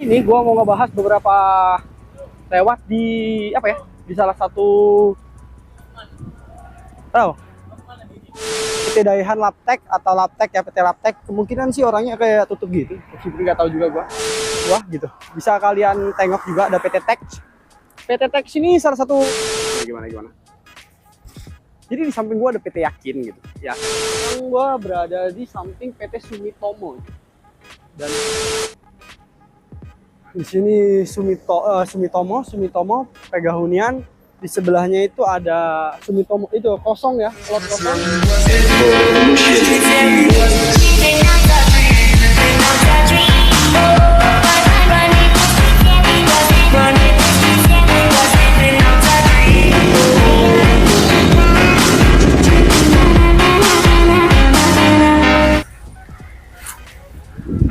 Ini gua mau ngebahas beberapa lewat di apa ya? Di salah satu PT Daihan Laptek atau Laptek ya, PT Laptek. Kemungkinan sih orangnya kayak tutup gitu. Meskipun nggak tahu juga gua. Wah, gitu. Bisa kalian tengok juga ada PT Tex. PT Tex ini salah satu gimana. Jadi di samping gua ada PT Yakin gitu. Ya. Sekarang gua berada di samping PT Sumitomo. Dan di sini Sumitomo Pegahunian. Di sebelahnya itu ada Sumitomo, itu kosong ya, slot kosong.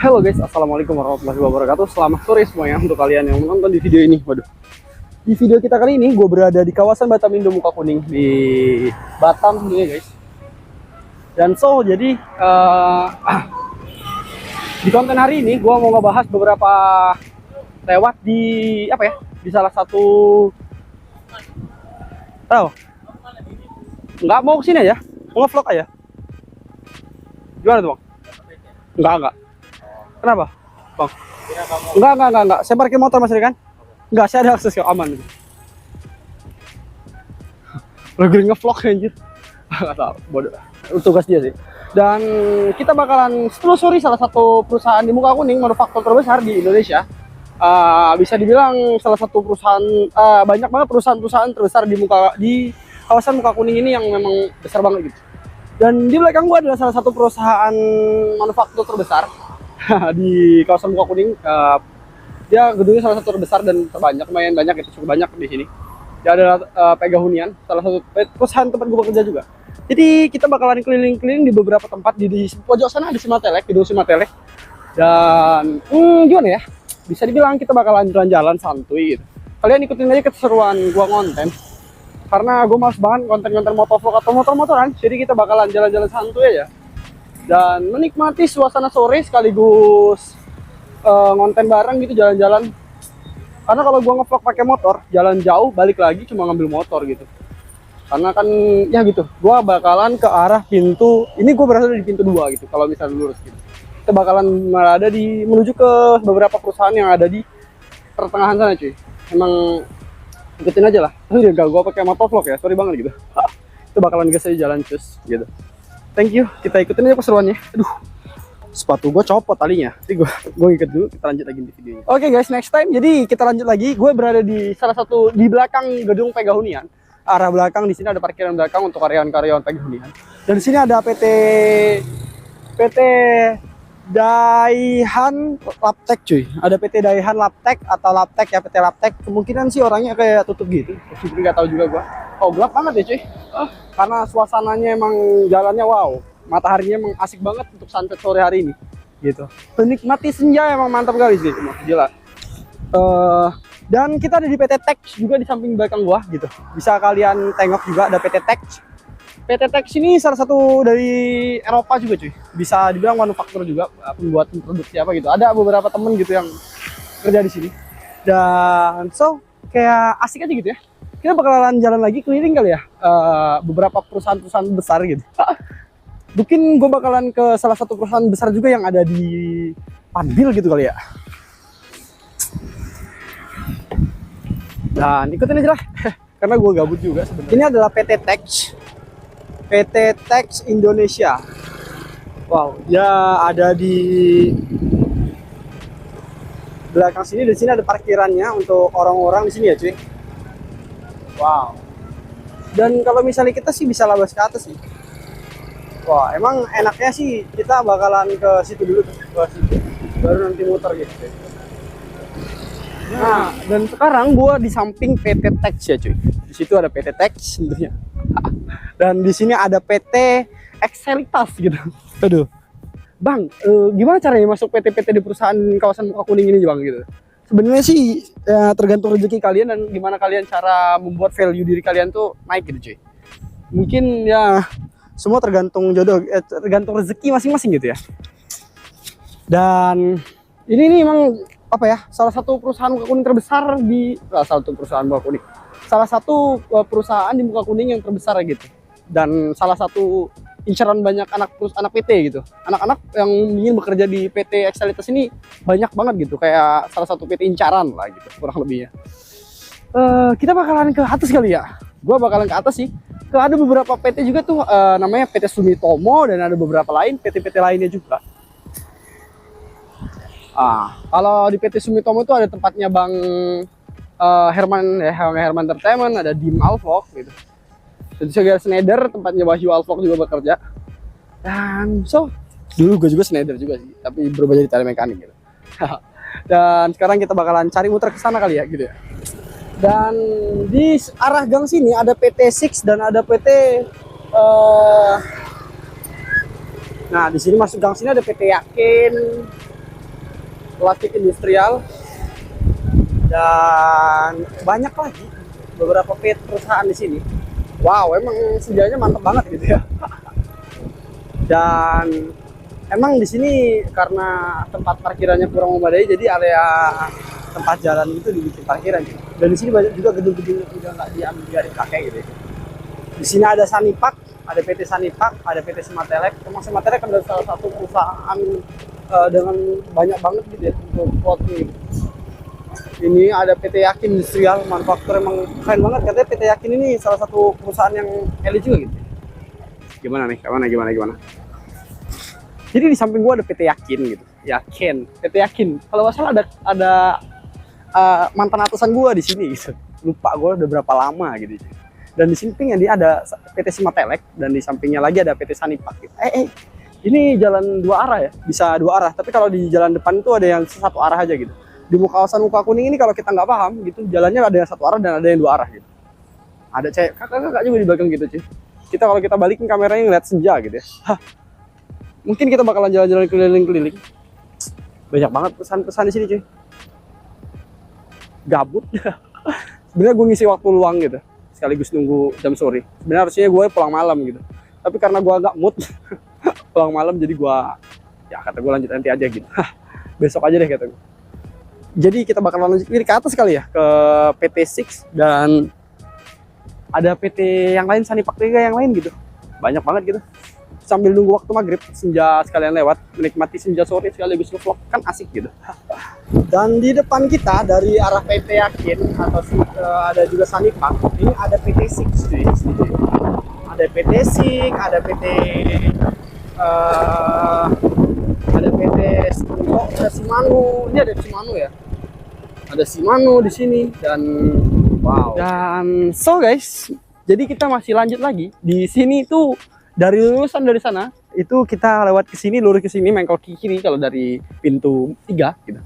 Halo guys, assalamualaikum warahmatullahi wabarakatuh. Selamat sore semuanya untuk kalian yang menonton di video ini. Waduh. Di video kita kali ini gue berada di kawasan Batam Indo Muka Kuning di Batam sebenarnya guys. Dan jadi di konten hari ini gue mau ngebahas beberapa lewat di apa ya? Di salah satu nggak mau kesini aja, mau nge-vlog aja. Gimana tuh bang? Enggak. Kenapa bang? Enggak. Saya parkir motor mas kan? Enggak, saya ada akses ke aman. Lagi nge-vlog anjir. Enggak tahu, bodoh. Tugas dia sih. Dan kita bakalan telusuri salah satu perusahaan di Muka Kuning, manufaktur terbesar di Indonesia. Bisa dibilang salah satu perusahaan, banyak banget perusahaan-perusahaan terbesar di kawasan Muka Kuning ini yang memang besar banget gitu. Dan di belakang gua adalah salah satu perusahaan manufaktur terbesar di kawasan Muka Kuning. Dia gedungnya salah satu terbesar dan terbanyak, lumayan banyak, itu cukup banyak di sini. Dia adalah Pegahunian, salah satu perusahaan tempat gue bekerja juga. Jadi kita bakalan keliling-keliling di beberapa tempat di pojok sana ada Simatelek, gedung Simatelek. Dan gimana ya? Bisa dibilang kita bakalan jalan-jalan santuy gitu. Kalian ikutin aja keseruan gua konten. Karena gue males banget konten-konten motovlog atau motor-motoran, jadi kita bakalan jalan-jalan santuy aja. Dan menikmati suasana sore sekaligus ngonten bareng gitu, jalan-jalan. Karena kalau gua ngevlog pakai motor, jalan jauh balik lagi cuma ngambil motor gitu. Karena kan ya gitu, gua bakalan ke arah pintu ini, gua berada di pintu 2 gitu kalau misalnya lurus gitu. Kita bakalan menuju ke beberapa perusahaan yang ada di pertengahan sana cuy. Emang ikutin aja lah. Tapi enggak gua pakai motovlog ya, sorry banget gitu. Itu bakalan gas aja jalan cus gitu. Thank you, kita ikutin aja keseruannya. Aduh, sepatu gue copot talinya. Jadi gue ikat dulu, kita lanjut lagi di videonya. Oke guys, next time. Jadi kita lanjut lagi. Gue berada di salah satu di belakang gedung Pegahunian. Arah belakang di sini ada parkiran belakang untuk karyawan-karyawan Pegahunian. Dan di sini ada PT Daihan Laptek cuy. Ada PT Daihan Laptek atau Laptek ya, PT Laptek. Kemungkinan sih orangnya kayak tutup gitu. Meskipun nggak tahu juga gue. Oh gelap banget ya cuy. Karena suasananya emang jalannya wow. Mataharinya emang asik banget untuk sunset sore hari ini gitu. Menikmati senja emang mantap kali sih, gila. Dan kita ada di PT Tex juga di samping belakang gua gitu. Bisa kalian tengok juga ada PT Tex. PT Tex ini salah satu dari Eropa juga cuy. Bisa dibilang manufaktur juga, pembuat produksi apa gitu. Ada beberapa temen gitu yang kerja di sini. Dan kayak asik aja gitu ya. Kita bakalan jalan lagi keliling kali ya, beberapa perusahaan-perusahaan besar gitu. Mungkin gue bakalan ke salah satu perusahaan besar juga yang ada di Panbil gitu kali ya. Dan ikutin aja lah, karena gue gabut juga sebenarnya. Ini adalah PT Tex Indonesia. Wow, dia ada di belakang sini. Di sini ada parkirannya untuk orang-orang di sini ya cuy. Wow. Dan kalau misalnya kita sih bisa labas ke atas sih. Wah, emang enaknya sih kita bakalan ke situ dulu tuh, ke situ. Baru nanti muter gitu. Nah, dan sekarang gua di samping PT Tex ya, cuy. Di situ ada PT Tex tentunya. Dan di sini ada PT Excelitas gitu. Aduh. Bang, gimana caranya masuk PT-PT di perusahaan kawasan Muka Kuning ini, Bang gitu? Sebenarnya sih tergantung rezeki kalian dan gimana kalian cara membuat value diri kalian tuh naik gitu, cuy. Mungkin ya semua tergantung jodoh, tergantung rezeki masing-masing gitu ya. Dan ini nih emang apa ya, salah satu perusahaan muka kuning terbesar di salah satu perusahaan di muka kuning yang terbesar gitu, dan salah satu incaran banyak anak PT gitu, anak-anak yang ingin bekerja di PT Excellitas ini banyak banget gitu, kayak salah satu PT incaran lah gitu kurang lebihnya. Kita bakalan ke atas kali ya, gua bakalan ke atas sih, ada beberapa PT juga tuh, namanya PT Sumitomo, dan ada beberapa lain PT-PT lainnya juga. Kalau di PT Sumitomo itu ada tempatnya Bang Herman ya, Herman Entertainment, ada Dim Alvok gitu. Dan juga Schneider, tempatnya Wahyu Alvok juga bekerja. Dan dulu gue juga Schneider juga sih, tapi berubah jadi telemekanik gitu. Dan sekarang kita bakalan cari muter ke sana kali ya gitu ya. Dan di arah gang sini ada PT Six dan ada PT nah di sini masuk gang sini ada PT Yakin Plastik Industrial, dan banyak lagi beberapa perusahaan di sini. Wow, emang sejarahnya mantap banget gitu ya. Dan emang di sini karena tempat parkirannya kurang memadai, jadi area tempat jalan itu dibikin parkiran gitu. Dan di sini banyak juga gedung-gedung yang udah nggak dipakai gitu. Di sini ada Sanipak, ada PT Sanipak, ada PT Simatelek. Emang Simatelek adalah salah satu perusahaan dengan banyak banget gitu ya untuk clothing. Ini ada PT Yakin Industrial Manufaktur, emang keren banget katanya PT Yakin ini salah satu perusahaan yang elit juga gitu. Gimana nih? Gimana? Jadi di samping gua ada PT Yakin gitu. PT Yakin. Kalau nggak salah ada mantan atasan gua di sini gitu. Lupa gua udah berapa lama gitu. Dan di sampingnya dia ada PT Simatelek, dan di sampingnya lagi ada PT Sanipak gitu. Ini jalan dua arah ya, bisa dua arah. Tapi kalau di jalan depan itu ada yang satu arah aja gitu. Di kawasan muka kuning ini kalau kita nggak paham gitu, jalannya ada yang satu arah dan ada yang dua arah gitu. Ada kakak juga di belakang gitu cuy. Kalau kita balikin kameranya ngeliat senja gitu ya. Mungkin kita bakalan jalan-jalan keliling-keliling. Banyak banget pesan-pesan di sini cuy. Gabut. Sebenarnya gue ngisi waktu luang gitu, sekaligus nunggu jam sore. Sebenarnya harusnya gue pulang malam gitu. Tapi karena gue agak mood pulang malam, jadi kata gue lanjut nanti aja gitu. Besok aja deh kata gue. Jadi kita bakalan lanjut ke atas kali ya, ke PT Six, dan ada PT yang lain, Sanipak juga yang lain gitu. Banyak banget gitu. Sambil nunggu waktu maghrib, senja sekalian lewat, menikmati senja sore sekaligus nge-vlog, kan asik gitu. Dan di depan kita dari arah PT Yakin atau ada juga Sanipak, ini ada PT Six di sini. Ada PT Six, ada PT Shimano. Ini ada Shimano ya. Ada Shimano di sini, dan wow. Dan guys, jadi kita masih lanjut lagi. Di sini tuh dari lulusan dari sana itu kita lewat ke sini, lurus ke sini, mengkol ke kiri kalau dari pintu 3 gitu.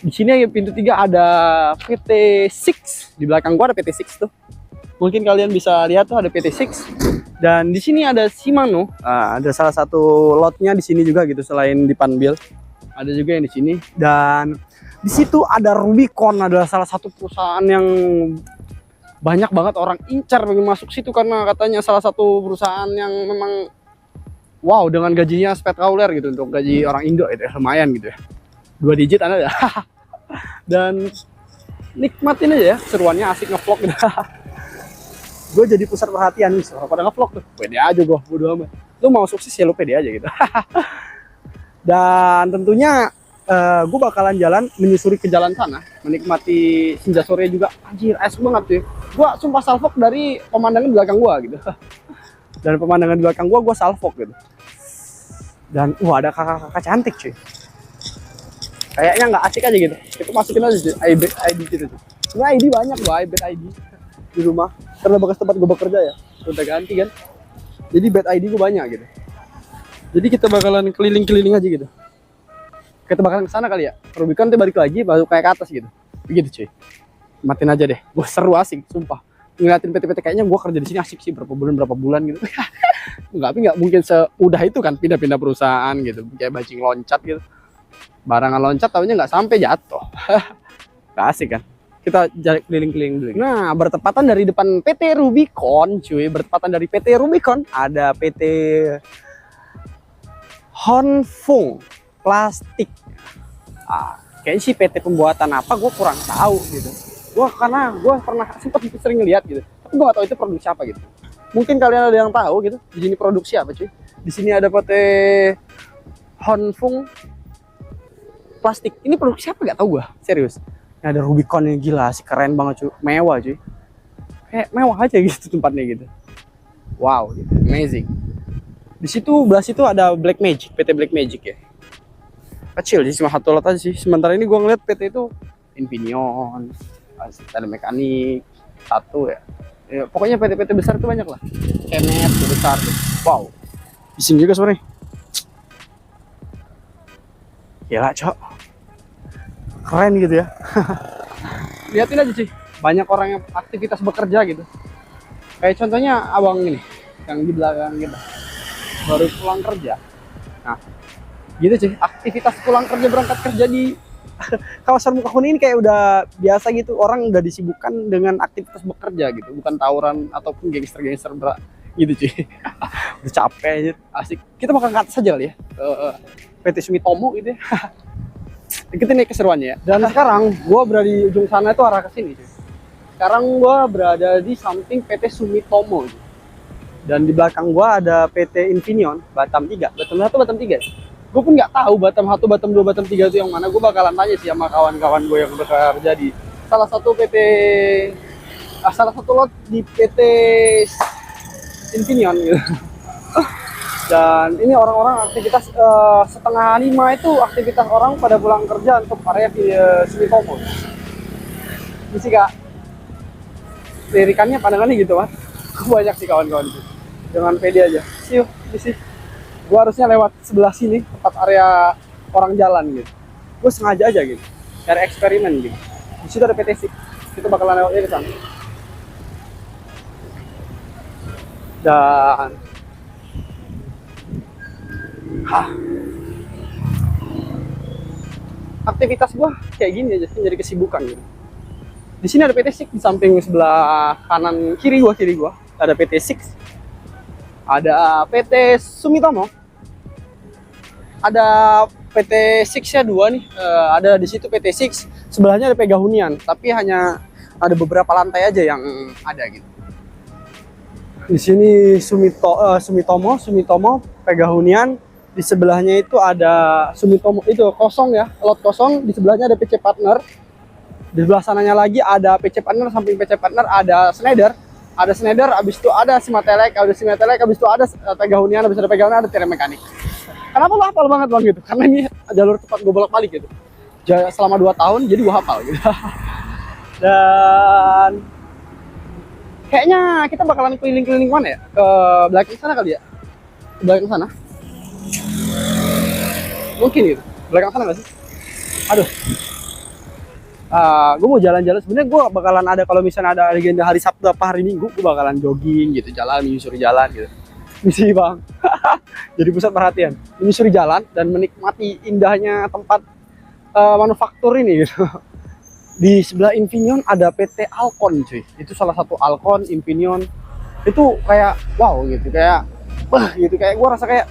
Di sini pintu 3 ada PT Six. Di belakang gua ada PT Six tuh. Mungkin kalian bisa lihat tuh ada PT Six. Dan di sini ada Shimano. Ada salah satu lotnya di sini juga gitu, selain di Panbil. Ada juga yang di sini. Dan di situ ada Rubicon, adalah salah satu perusahaan yang banyak banget orang incar pengen masuk situ, karena katanya salah satu perusahaan yang memang wow, dengan gajinya spektakuler gitu untuk gaji orang Indo itu ya, lumayan gitu ya. 2 digit ada ya. Dan nikmatin aja ya, seruannya asik nge-vlog gitu. Gue jadi pusat perhatian nih, orang pada nge-vlog tuh. Pede aja gue, bodo amat. Lu mau sukses ya lu pede aja gitu. Dan tentunya gue bakalan jalan menyusuri ke jalan sana, menikmati senja sore juga. Anjir, asik banget tuh. Gue sumpah salvok dari pemandangan belakang gue gitu. Dan pemandangan di belakang gue salvok gitu. Dan ada kakak-kakak cantik cuy. Kayaknya nggak asik aja gitu. Itu masukin aja cuy, ID gitu tuh. Sebenarnya ID banyak gue, ID di rumah. Karena bekas tempat gue bekerja ya, udah ganti kan. Jadi bad ID gue banyak gitu. Jadi kita bakalan keliling-keliling aja gitu. Kita bakalan ke sana kali ya. Rubicon tuh balik lagi, baru kayak ke atas gitu. Begitu cuy. Matiin aja deh. Gue seru asik, sumpah. Ngeliatin PT-PT kayaknya gue kerja di sini asik sih, berapa bulan gitu. Nggak mungkin seudah itu kan pindah-pindah perusahaan gitu. Kayak bajing loncat gitu. Barangan loncat tahunya nggak sampai jatuh. Gak asik kan. Kita jalan keliling-keliling dulu. Nah, bertepatan dari depan PT Rubicon, cuy. Bertepatan dari PT Rubicon ada PT Honfung Plastik. kayaknya sih PT pembuatan apa gue kurang tahu gitu. Karena gue pernah sempat sering ngeliat gitu, tapi gue gak tahu itu produksi apa gitu. Mungkin kalian ada yang tahu gitu di sini produksi apa cuy. Di sini ada PT Honfung plastik, ini produksi apa gak tahu gue, serius. Ini ada Rubicon yang gila sih, keren banget cuy, mewah cuy, kayak mewah aja gitu tempatnya gitu. Wow gitu, amazing. Di situ belah situ ada Black Magic, PT Black Magic ya, kecil sih, cuma satu lot aja sih. Sementara ini gue ngeliat PT itu Infineon, ada Mekanik satu ya, pokoknya PT-PT besar itu banyak lah. Kenet besar tuh. Wow, di sini juga sebenarnya. Gila cok, keren gitu ya. Lihatin aja sih, banyak orang yang aktivitas bekerja gitu. Kayak contohnya abang ini yang di belakang kita, baru pulang kerja. Nah gitu sih, aktivitas pulang kerja berangkat kerja di kawasan Mukahuni ini kayak udah biasa gitu. Orang udah disibukkan dengan aktivitas bekerja gitu, bukan tawuran ataupun gangster-gangster gitu cuy. Udah capek aja, asik. Kita bakal ke atas aja kali ya, PT Sumitomo gitu ya. Kita nih keseruannya ya. Dan sekarang gua berada di ujung sana itu arah ke sini cuy. Sekarang gua berada di samping PT Sumitomo cuy. Dan di belakang gua ada PT Infineon Batam 3, Batam 1, Batam 3. Gue pun nggak tahu Batam 1, Batam 2, Batam 3 itu yang mana. Gue bakalan tanya sih sama kawan-kawan gue yang bekerja di salah satu PT, salah satu lot di PT Infineon gitu. Dan ini orang-orang aktivitas setengah 5 itu aktivitas orang pada pulang kerja untuk area di Sumitomo. Ini sih kak, lirikannya pandangannya gitu kan. Banyak sih kawan-kawan itu. Jangan pede aja. See you, di sini. Gue harusnya lewat sebelah sini, tempat area orang jalan gitu. Gue sengaja aja gitu, cari eksperimen gitu. Di situ ada PT SIK, kita bakalan lewatnya ke sana. Dan aktivitas gue kayak gini aja sih, jadi kesibukan gitu. Di sini ada PT SIK, di samping sebelah kanan kiri gua ada PT SIK, ada PT Sumitomo, ada PT Six-nya 2 nih, ada di situ PT Six, sebelahnya ada Pegahunian, tapi hanya ada beberapa lantai aja yang ada gitu. Di sini Sumitomo, Pegahunian, di sebelahnya itu ada Sumitomo, itu kosong ya, lot kosong, di sebelahnya ada PC Partner, di sebelah sananya lagi ada PC Partner, samping PC Partner ada Schneider, habis itu ada Simatelek, habis itu ada Pegahunian, habis ada Pegahunian ada Tirai Mekanik. Kenapa lo hafal banget bang gitu? Karena ini jalur tempat gue bolak-balik gitu. Selama 2 tahun jadi gue hafal gitu. Dan kayaknya kita bakalan keliling-keliling mana ya? Ke belakang sana kali ya? Ke belakang sana? Mungkin gitu. Belakang sana nggak sih? Aduh. Gue mau jalan-jalan. Sebenarnya gue bakalan ada, kalau misalnya ada agenda hari Sabtu apa hari Minggu, gue bakalan jogging gitu, jalan, menyusuri jalan gitu. Misi bang. Jadi pusat perhatian, menyusuri jalan dan menikmati indahnya tempat manufaktur ini gitu. Di sebelah Infineon ada PT Alcon cuy, itu salah satu Alcon, Infineon itu kayak wow gitu, kayak gitu, kayak gue rasa kayak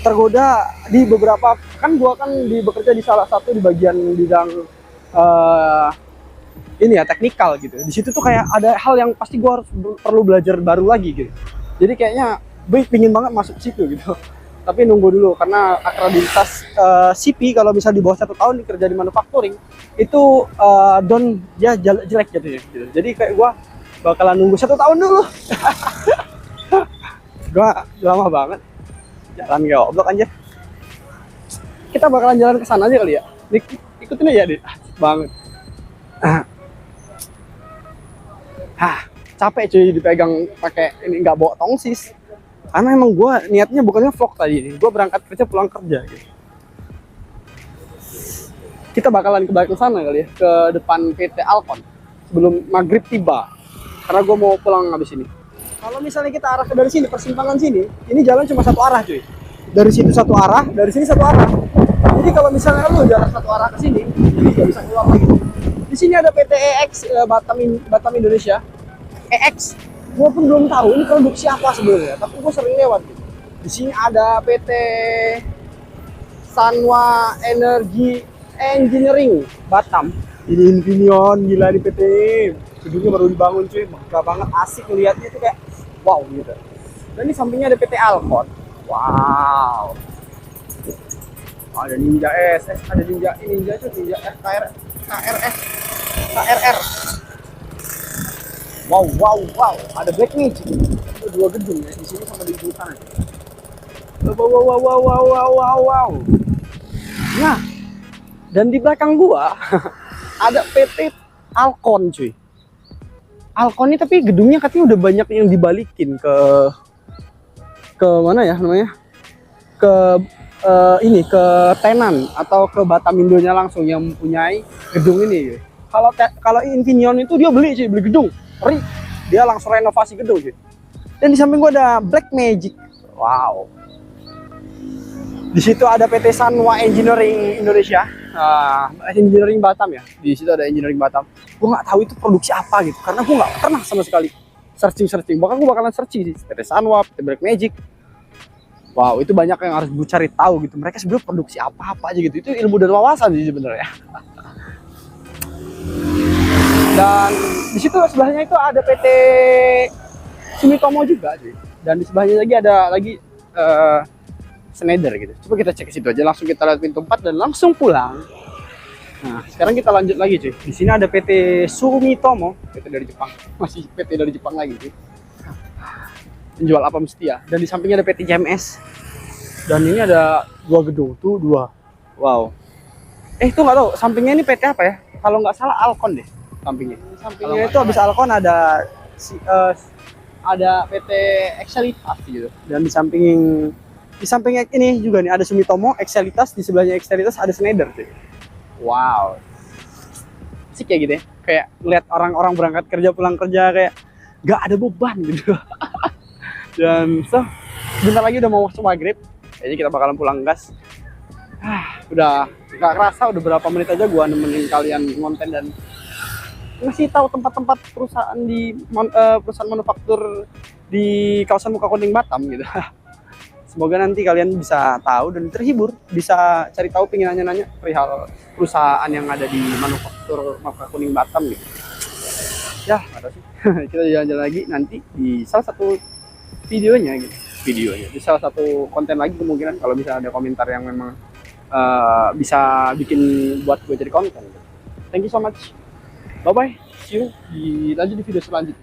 tergoda di beberapa, kan gue kan bekerja di salah satu di bagian bidang ini ya, teknikal gitu. Di situ tuh kayak ada hal yang pasti gue harus perlu belajar baru lagi gitu. Jadi kayaknya gue pingin banget masuk situ gitu. Tapi nunggu dulu karena akreditas CP kalau misal di bawah 1 tahun kerja di manufacturing itu down ya, jelek gitu. Jadi kayak gue bakalan nunggu 1 tahun dulu. Gue lama banget jalan goblok aja. Kita bakalan jalan ke sana aja kali ya. Ikutin aja deh. Banget. Capek cuy dipegang pakai ini, nggak bawa tongsis. Karena emang gue niatnya bukannya vlog tadi ini, gue berangkat kerja pulang kerja gitu. Kita bakalan ke belakang sana kali ya, ke depan PT Alcon sebelum maghrib tiba, karena gue mau pulang habis ini. Kalau misalnya kita arah ke dari sini, persimpangan sini, ini jalan cuma satu arah cuy. Dari situ satu arah, dari sini satu arah. Jadi kalau misalnya lu jalan satu arah ke sini, jadi nggak bisa keluar lagi. Di sini ada PT EX Batam Indonesia. EX, gue pun belum tahu ini produksi apa sebenarnya, tapi gue sering lewat gitu. Di sini ada PT Sanwa Energi Engineering Batam. Ini Infineon, gila di PT. Gedungnya baru dibangun cuy, megah banget, asik ngeliatnya tuh kayak wow gitu. Dan di sampingnya ada PT Alcon. Wow. Ada Ninja SS, ada Ninja cuy, Ninja KRS, KRR. Wow. Ada Black Magic. Ada 2 gedung ya di sini sama di hutan. Wow. Nah, dan di belakang gua ada PT Alcon cuy. Alcon ini tapi gedungnya katanya udah banyak yang dibalikin ke mana ya namanya? Ke ke Tenan atau ke Batam Indonya langsung yang mempunyai gedung ini. Kalau Infineon itu dia beli gedung. Dia langsung renovasi gedung cuy. Dan di samping gua ada Black Magic. Wow. Di situ ada PT Sanwa Engineering Indonesia, Engineering Batam ya. Di situ ada Engineering Batam. Gue nggak tahu itu produksi apa gitu, karena gue nggak pernah sama sekali searching. Bahkan gue bakalan searching sih PT Sanwa, PT Black Magic. Wow, itu banyak yang harus gue cari tahu gitu. Mereka sebenarnya produksi apa aja gitu. Itu ilmu dan wawasan sih sebenarnya. Dan di situ sebelahnya itu ada PT Sumitomo juga sih. Dan di sebelahnya lagi ada Schneider gitu. Coba kita cek ke situ aja, langsung kita lihat pintu 4 dan langsung pulang. Nah, sekarang kita lanjut lagi cuy. Di sini ada PT Sumitomo, PT dari Jepang. Masih PT dari Jepang lagi cuy. Penjual apa mesti ya. Dan di sampingnya ada PT JMS. Dan ini ada 2 gedung, tuh 2. Wow. Itu nggak tahu, sampingnya ini PT apa ya? Kalau nggak salah Alcon deh, sampingnya. Sampingnya itu habis Alcon ada PT Excelitas gitu. Dan di sampingnya ini juga nih ada Sumitomo, Excelitas, di sebelahnya Excelitas ada Schneider tuh. Wow. Asik ya gitu ya. Kayak lihat orang-orang berangkat kerja pulang kerja kayak gak ada beban gitu. Dan sebentar lagi udah mau masuk maghrib. Kayaknya kita bakalan pulang gas. Udah gak kerasa udah berapa menit aja gua nemenin kalian ngonten dan ngasih tahu tempat-tempat perusahaan perusahaan manufaktur di kawasan Mukakuning Batam gitu. Semoga nanti kalian bisa tahu dan terhibur, bisa cari tahu, pengen nanya-nanya perihal perusahaan yang ada di manufaktur Mukakuning Batam gitu. Ya, ada sih. Kita jalan-jalan lagi nanti di salah satu videonya gitu. Di salah satu konten lagi kemungkinan kalau bisa ada komentar yang memang bisa bikin buat gue jadi konten gitu. Thank you so much. Bye bye. See you di lanjut di video selanjutnya.